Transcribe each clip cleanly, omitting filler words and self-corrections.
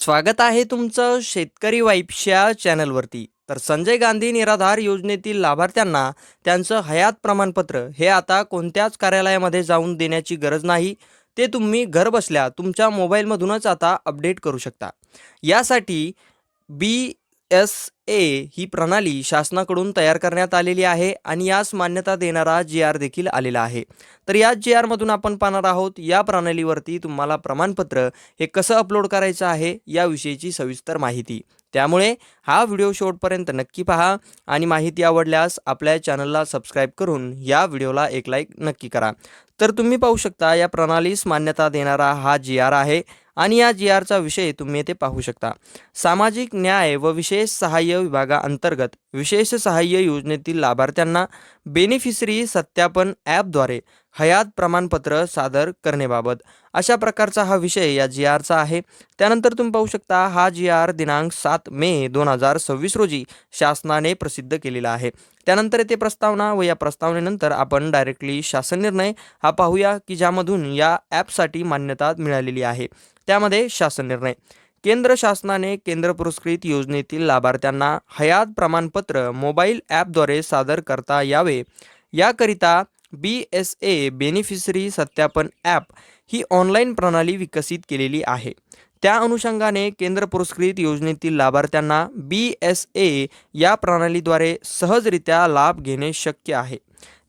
स्वागत आहे तुमचं शेतकरी वाईब्सच्या चॅनलवरती. तर संजय गांधी निराधार योजनेतील लाभार्थ्यांना त्यांचं हयात प्रमाणपत्र हे आता कोणत्याच कार्यालयामध्ये जाऊन देण्याची गरज नाही. ते तुम्ही घरबसल्या तुमच्या मोबाईलमधूनच आता अपडेट करू शकता. यासाठी BSA ही प्रणाली शासनाकडून तयार करण्यात आलेली आहे आणि यास मान्यता देणारा GR देखील आलेला आहे. तर या GRमधून आपण पाहणार आहोत या प्रणालीवरती तुम्हाला प्रमाणपत्र हे कसं अपलोड करायचं आहे याविषयीची सविस्तर माहिती. त्यामुळे हा व्हिडिओ शेवटपर्यंत नक्की पहा आणि माहिती आवडल्यास आपल्या चॅनलला सबस्क्राईब करून या व्हिडिओला एक लाईक नक्की करा. तर तुम्ही पाहू शकता या प्रणालीस मान्यता देणारा हा GR आहे आणि या GRचा विषय तुम्ही येथे पाहू शकता. सामाजिक न्याय व विशेष सहाय्य विभागाअंतर्गत विशेष सहाय्य योजनेतील लाभार्थ्यांना बेनिफिशरी सत्यापन ॲपद्वारे हयात प्रमाणपत्र सादर करण्याबाबत अशा प्रकारचा हा विषय या GRचा आहे. त्यानंतर तुम्ही पाहू शकता हा GR दिनांक 7 मे 2026 रोजी शासनाने प्रसिद्ध केलेला आहे. त्यानंतर येथे प्रस्तावना व या प्रस्तावनेनंतर आपण डायरेक्टली शासन निर्णय हा पाहूया की ज्यामधून या ॲपसाठी मान्यता मिळालेली आहे. त्यामध्ये शासन निर्णय केंद्र शासनाने केंद्र पुरस्कृत योजनेतील लाभार्थ्यांना हयात प्रमाणपत्र मोबाईल ॲपद्वारे सादर करता यावे याकरिता BSA बेनिफिशरी सत्यापन ॲप ही ऑनलाईन प्रणाली विकसित केलेली आहे. त्या अनुषंगाने केंद्र पुरस्कृत योजनेतील लाभार्थ्यांना BSA या प्रणालीद्वारे सहजरित्या लाभ घेणे शक्य आहे.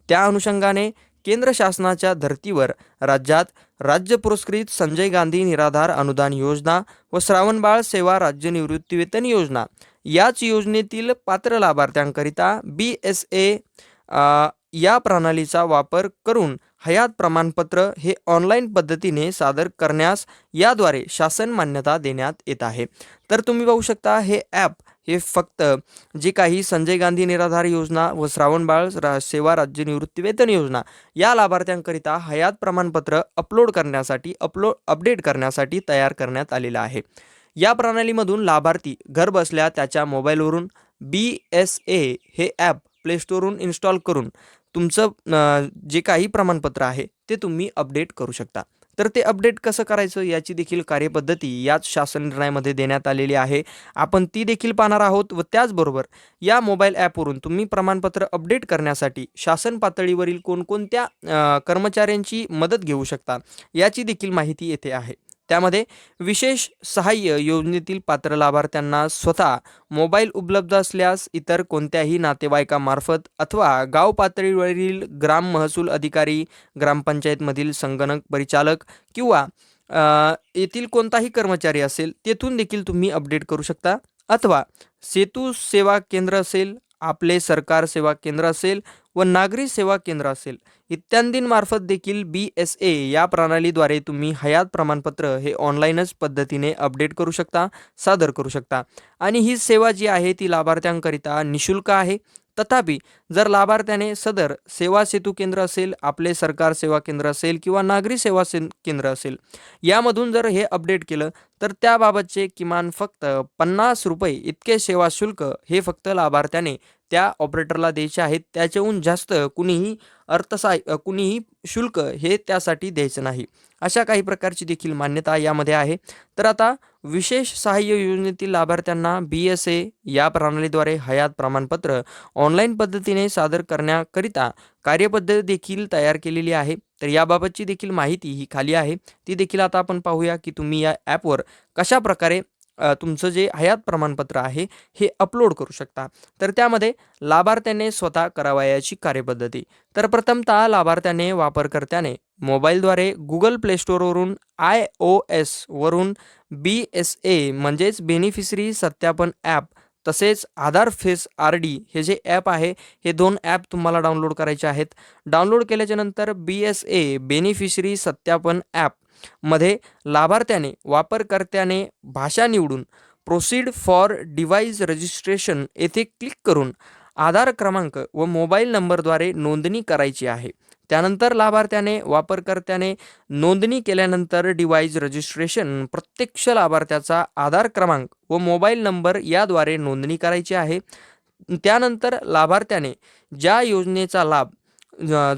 त्या अनुषंगाने केंद्र शासनाच्या धर्तीवर राज्यात राज्य पुरस्कृत संजय गांधी निराधार अनुदान योजना व श्रावणबाळ सेवा राज्य निवृत्तीवेतन योजना याच योजनेतील पात्र लाभार्थ्यांकरिता BSA या प्रणालीचा वापर करून हयात प्रमाणपत्र हे ऑनलाईन पद्धतीने सादर करण्यास याद्वारे शासन मान्यता देण्यात येत आहे. तर तुम्ही पाहू शकता हे ॲप हे फक्त जे काही संजय गांधी निराधार योजना व श्रावणबाळ सेवा राज्य निवृत्तीवेतन योजना या लाभार्थ्यांकरिता हयात प्रमाणपत्र अपलोड करण्यासाठी अपडेट करण्यासाठी तयार करण्यात आलेलं आहे. या प्रणालीमधून लाभार्थी घरबसल्या त्याच्या मोबाईलवरून BSA हे ॲप प्ले स्टोअरवरून इन्स्टॉल करून तुमचं जे काही प्रमाणपत्र आहे ते तुम्ही अपडेट करू शकता. तर ते अपडेट कसं करायचं याची देखील कार्यपद्धती याच शासन निर्णयामध्ये देण्यात आलेली आहे. आपण ती देखील पाहणार आहोत व त्याचबरोबर या मोबाईल ॲपवरून तुम्ही प्रमाणपत्र अपडेट करण्यासाठी शासन पातळीवरील कोणकोणत्या कर्मचाऱ्यांची मदत घेऊ शकता याची देखील माहिती येथे आहे. त्यामध्ये विशेष सहाय्य योजनेतील पात्र लाभार्थ्यांना स्वतः मोबाईल उपलब्ध असल्यास इतर कोणत्याही नातेवाईकामार्फत अथवा गाव पातळीवरील ग्राम महसूल अधिकारी, ग्रामपंचायतमधील संगणक परिचालक किंवा येथील कोणताही कर्मचारी असेल तेथून देखील तुम्ही अपडेट करू शकता. अथवा सेतू सेवा केंद्र असेल, आपले सरकार सेवा केंद्र असेल व नागरी सेवा केंद्र असेल इत्यादींमार्फत देखील BSA या प्रणालीद्वारे तुम्ही हयात प्रमाणपत्र हे ऑनलाईनच पद्धतीने अपडेट करू शकता, सादर करू शकता. आणि ही सेवा जी आहे ती लाभार्थ्यांकरिता निशुल्क आहे. तथापि जर लाभार्थ्याने सदर सेवा सेतू केंद्र असेल, आपले सरकार सेवा केंद्र असेल किंवा नागरी सेवा केंद्र असेल यामधून जर हे अपडेट केलं तर त्याबाबतचे किमान फक्त ₹50 इतके सेवा शुल्क हे फक्त लाभार्थ्याने त्या ऑपरेटरला द्यायचे आहेत. त्याच्याहून जास्त कुणीही शुल्क हे त्यासाठी द्यायचं नाही. अशा काही प्रकारची देखील मान्यता यामध्ये आहे. तर आता विशेष सहाय्य योजनेतील लाभार्थ्यांना BSA या प्रणालीद्वारे हयात प्रमाणपत्र ऑनलाईन पद्धतीने सादर करण्याकरिता कार्यपद्धती देखील तयार केलेली आहे. तर याबाबतची देखील माहिती ही खाली आहे. ती देखील आता आपण पाहूया की तुम्ही या ॲपवर कशा प्रकारे तुमचं जे हयात प्रमाणपत्र आहे हे अपलोड करू शकता. तर त्यामध्ये लाभार्थ्याने स्वतः करावयाची कार्यपद्धती. तर प्रथमतः लाभार्थ्याने वापरकर्त्याने मोबाईलद्वारे गुगल प्ले स्टोअरवरून iOS वरून BSA म्हणजेच बेनिफिशरी सत्यापन ॲप तसेच आधार फेस RD हे जे ॲप आहे हे 2 ॲप तुम्हाला डाउनलोड करायचे आहेत. डाउनलोड केल्याच्या नंतर BSA बेनिफिशरी सत्यापन ॲप मध्ये लाभार्थ्याने वापरकर्त्याने भाषा निवडून प्रोसीड फॉर डिव्हाइस रजिस्ट्रेशन येथे क्लिक करून आधार क्रमांक व मोबाईल नंबरद्वारे नोंदणी करायची आहे. त्यानंतर वापरकर्त्याने नोंदणी केल्यानंतर डिव्हाइस रजिस्ट्रेशन प्रत्यक्ष लाभार्थ्याचा आधार क्रमांक व मोबाईल नंबर याद्वारे नोंदणी करायची आहे. त्यानंतर लाभार्थ्याने ज्या योजनेचा लाभ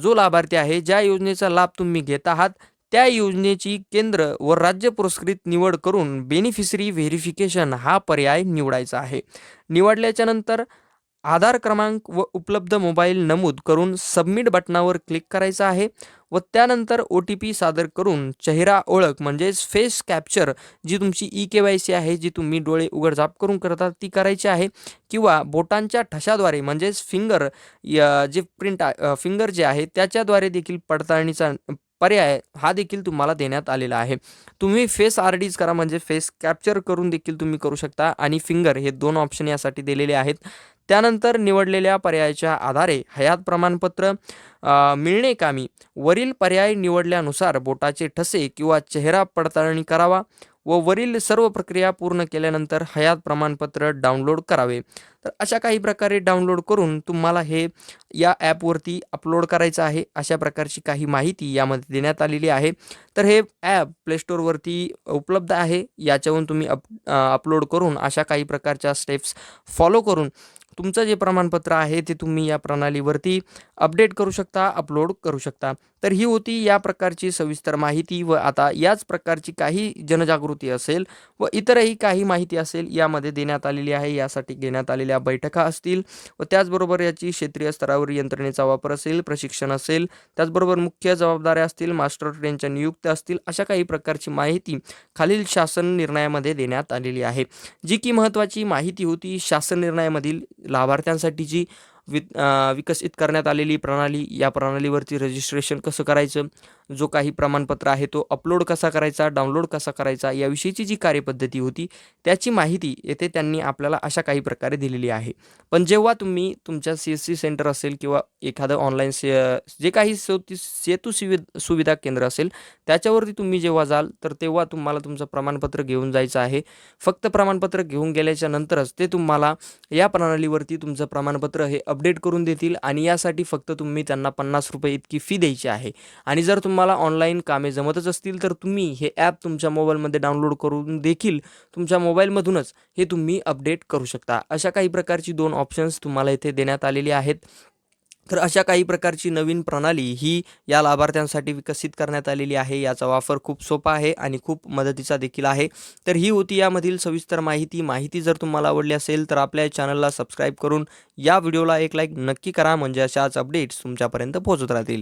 जो लाभार्थी आहे ज्या योजनेचा लाभ तुम्ही घेत आहात त्या योजनेची केंद्र व राज्य पुरस्कृत निवड करून बेनिफिशरी व्हेरिफिकेशन हा पर्याय निवडायचा आहे. निवडल्याच्या नंतर आधार क्रमांक व उपलब्ध मोबाईल नमूद करून सबमिट बटनावर क्लिक करायचं आहे व त्यानंतर OTP सादर करून चेहरा ओळख म्हणजेच फेस कॅप्चर जी तुमची KYC आहे, जी तुम्ही डोळे उघडझाप करून करतात ती करायची आहे, किंवा बोटांच्या ठशाद्वारे म्हणजेच जे फिंगर जे आहे त्याच्याद्वारे देखील पडताळणीचा पर्याय हा देखील तुम्हाला देण्यात आलेला आहे. तुम्ही फेस RDs करा म्हणजे फेस कॅप्चर करून देखील तुम्ही करू शकता आणि फिंगर हे 2 ऑप्शन यासाठी दिलेले आहेत. त्यानंतर निवडलेल्या पर्यायाच्या आधारे हयात प्रमाणपत्र मिळणे कामी वरील पर्याय निवडल्यानुसार बोटाचे ठसे किंवा चेहरा पडताळणी करावा व वरील सर्व प्रक्रिया पूर्ण केल्यानंतर हयात प्रमाणपत्र डाउनलोड करावे. तर अशा काही प्रकारे डाउनलोड करून तुम्हाला हे या ॲपवरती अपलोड करायचं आहे. अशा प्रकारची काही माहिती यामध्ये देण्यात आलेली आहे. तर हे ॲप प्ले स्टोअरवरती उपलब्ध आहे. याच्यावरून तुम्ही अपलोड करून अशा काही प्रकारच्या स्टेप्स फॉलो करून तुमचं जे प्रमाणपत्र आहे ते तुम्ही या प्रणालीवरती अपडेट करू शकता, अपलोड करू शकता. तर ही होती या प्रकारची सविस्तर माहिती व आता याच प्रकारची काही जनजागृती असेल व इतरही काही माहिती असेल यामध्ये देण्यात आलेली आहे. यासाठी घेण्यात आलेल्या बैठका असतील व त्याचबरोबर याची क्षेत्रीय स्तरावर यंत्रणेचा वापर असेल, प्रशिक्षण असेल, त्याचबरोबर मुख्य जबाबदाऱ्या असतील, मास्टर ट्रेनच्या नियुक्त्या असतील, अशा काही प्रकारची माहिती खालील शासन निर्णयामध्ये देण्यात आलेली आहे. जी की महत्त्वाची माहिती होती शासन निर्णयामधील लाभार्थ्यांसाठीची विकसित करण्यात आलेली प्रणाली, या प्रणालीवरती रजिस्ट्रेशन कसं करायचं, जो काही प्रमाणपत्र आहे तो अपलोड कसा करायचा, डाउनलोड कसा करायचा, याविषयीची जी कार्यपद्धती होती त्याची माहिती येथे त्यांनी आपल्याला अशा काही प्रकारे दिलेली आहे. पण जेव्हा तुम्ही तुमच्या CSC सेंटर असेल किंवा एखादं ऑनलाईन जे काही सेतू सुविधा केंद्र असेल त्याच्यावरती तुम्ही जेव्हा जाल तर तेव्हा तुम्हाला तुमचं प्रमाणपत्र घेऊन जायचं आहे. फक्त प्रमाणपत्र घेऊन गेल्याच्या नंतरच ते तुम्हाला या प्रणालीवरती तुमचं प्रमाणपत्र हे अपडेट करून देतील आणि यासाठी फक्त तुम्ही त्यांना ₹50 इतकी फी द्यायची आहे. आणि जर तुम्हाला ऑनलाईन कामे जमतच असतील तर तुम्ही हे ॲप तुमच्या मोबाईलमध्ये डाउनलोड करून देखील तुमच्या मोबाईलमधूनच हे तुम्ही अपडेट करू शकता. अशा काही प्रकारची 2 ऑप्शन्स तुम्हाला इथे देण्यात आलेली आहेत. तर अशा काही प्रकारची नवीन प्रणाली ही या लाभार्थ्यांसाठी विकसित करण्यात आलेली आहे. याचा वापर खूप सोपा आहे आणि खूप मदतीचा देखील आहे. तर ही होती यामधील सविस्तर माहिती. माहिती जर तुम्हाला आवडली असेल तर आपल्या चॅनलला सबस्क्राईब करून या व्हिडिओला एक लाईक नक्की करा, म्हणजे अशाच अपडेट्स तुमच्यापर्यंत पोहोचत राहतील.